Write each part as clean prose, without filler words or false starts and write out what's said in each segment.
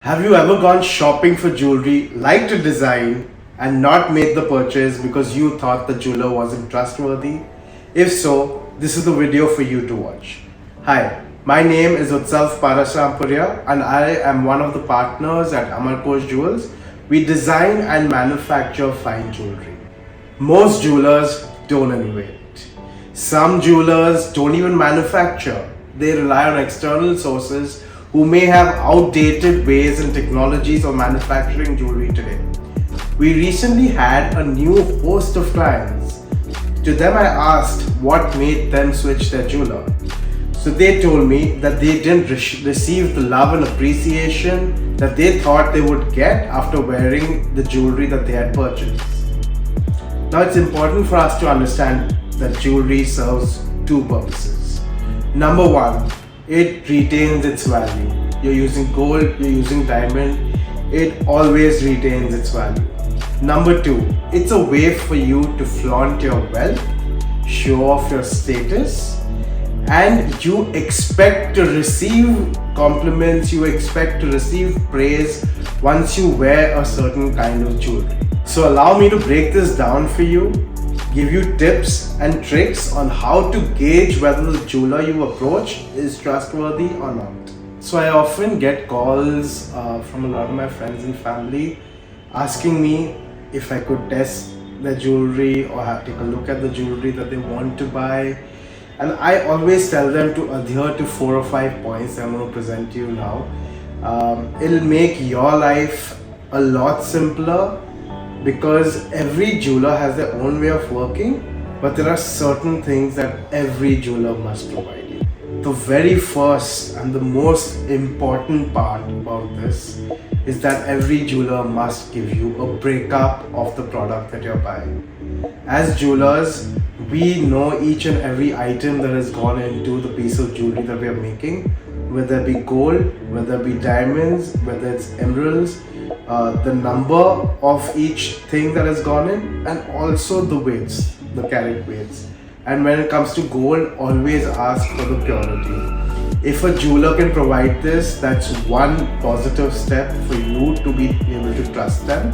Have you ever gone shopping for jewelry, liked a design, and not made the purchase because you thought the jeweler wasn't trustworthy? If so, this is the video for you to watch. Hi, my name is Utsav and I am one of the partners at Amarposh Jewels. We design and manufacture fine jewelry. Most jewelers don't innovate. Some jewelers don't even manufacture. They rely on external sources who may have outdated ways and technologies of manufacturing jewelry today. We recently had a new host of clients. To them I asked what made them switch their jeweler. So they told me that they didn't receive the love and appreciation that they thought they would get after wearing the jewelry that they had purchased. Now it's important for us to understand that jewelry serves two purposes. Number one, it retains its value. You're using gold, you're using diamond, it always retains its value. Number two, it's a way for you to flaunt your wealth, show off your status, and you expect to receive compliments, you expect to receive praise once you wear a certain kind of jewelry. So allow me to break this down for you, give you tips and tricks on how to gauge whether the jeweler you approach is trustworthy or not. So I often get calls from a lot of my friends and family asking me if I could test the jewelry or take a look at the jewelry that they want to buy. And I always tell them to adhere to 4 or 5 points I'm going to present to you now. It'll make your life a lot simpler, because every jeweler has their own way of working, but there are certain things that every jeweler must provide you. The very first and the most important part about this is that every jeweler must give you a breakup of the product that you're buying. As jewelers, we know each and every item that has gone into the piece of jewelry that we are making, whether it be gold, whether it be diamonds, whether it's emeralds, the number of each thing that has gone in, and also the weights, the carat weights. And when it comes to gold, always ask for the purity. If a jeweler can provide this, that's one positive step for you to be able to trust them.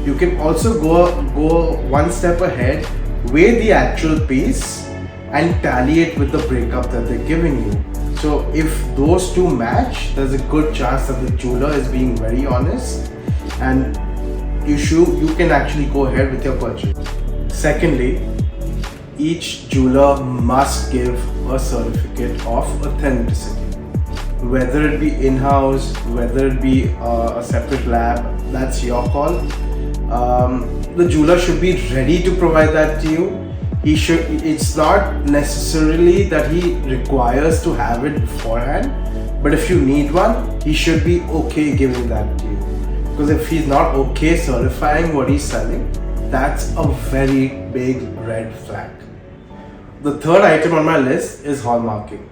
You can also go one step ahead, weigh the actual piece and tally it with the breakup that they're giving you. So if those two match, there's a good chance that the jeweler is being very honest, and you can actually go ahead with your purchase. Secondly, each jeweler must give a certificate of authenticity. Whether it be in-house, whether it be a separate lab, that's your call. The jeweler should be ready to provide that to you. It's not necessarily that he requires to have it beforehand, but if you need one, he should be okay giving that to you. Because if he's not okay certifying what he's selling, that's a very big red flag. The third item on my list is hallmarking.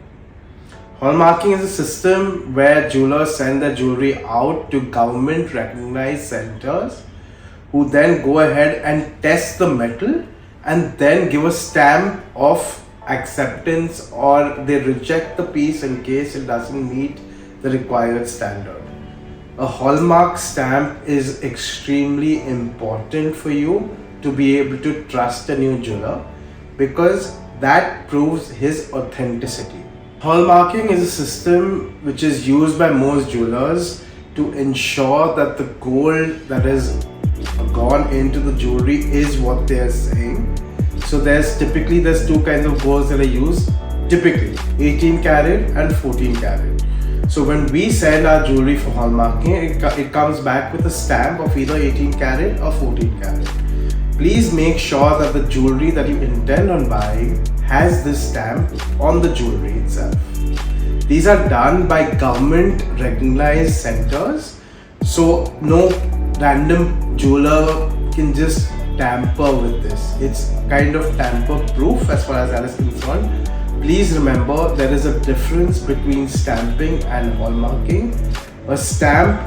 Hallmarking is a system where jewelers send their jewelry out to government recognized centers, who then go ahead and test the metal and then give a stamp of acceptance, or they reject the piece in case it doesn't meet the required standard. A hallmark stamp is extremely important for you to be able to trust a new jeweler, because that proves his authenticity. Hallmarking is a system which is used by most jewelers to ensure that the gold that has gone into the jewelry is what they are saying. So there's two kinds of golds that are used, typically 18 karat and 14 karat. So when we send our jewelry for hallmarking, it comes back with a stamp of either 18 karat or 14 karat. Please make sure that the jewelry that you intend on buying has this stamp on the jewelry itself. These are done by government recognized centers, so no random jeweler can just tamper with this. It's kind of tamper proof as far as that is concerned. Please remember, there is a difference between stamping and hallmarking. A stamp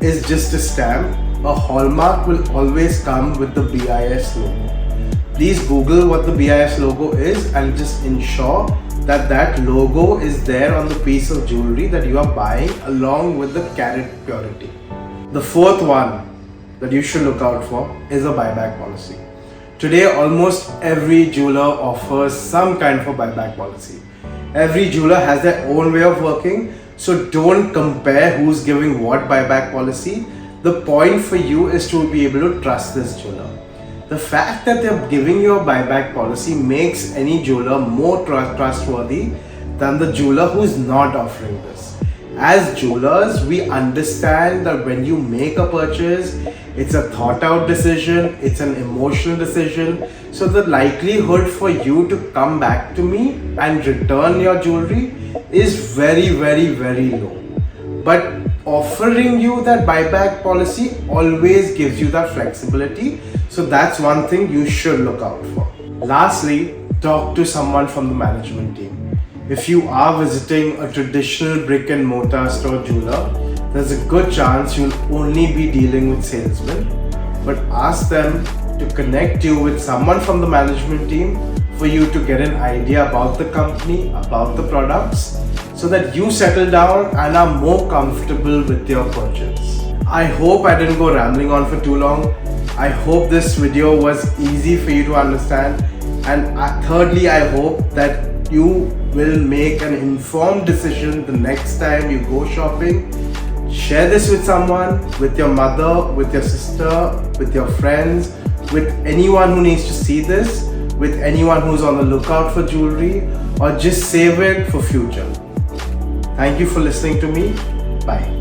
is just a stamp. A hallmark will always come with the BIS logo. Please Google what the BIS logo is and just ensure that that logo is there on the piece of jewelry that you are buying, along with the carat purity. The fourth one that you should look out for is a buyback policy. Today, almost every jeweler offers some kind of a buyback policy. Every jeweler has their own way of working, so don't compare who's giving what buyback policy. The point for you is to be able to trust this jeweler. The fact that they're giving you a buyback policy makes any jeweler more trustworthy than the jeweler who's not offering this. As jewelers, we understand that when you make a purchase, it's a thought out decision, it's an emotional decision. So the likelihood for you to come back to me and return your jewelry is very, very, very low. But offering you that buyback policy always gives you that flexibility. So that's one thing you should look out for. Lastly, talk to someone from the management team. If you are visiting a traditional brick and mortar store jeweler, there's a good chance you'll only be dealing with salesmen. But ask them to connect you with someone from the management team for you to get an idea about the company, about the products, so that you settle down and are more comfortable with your purchase. I hope I didn't go rambling on for too long. I hope this video was easy for you to understand. And thirdly, I hope that you will make an informed decision the next time you go shopping. Share this with someone, with your mother, with your sister, with your friends, with anyone who needs to see this, with anyone who's on the lookout for jewelry, or just save it for future. Thank you for listening to me. Bye.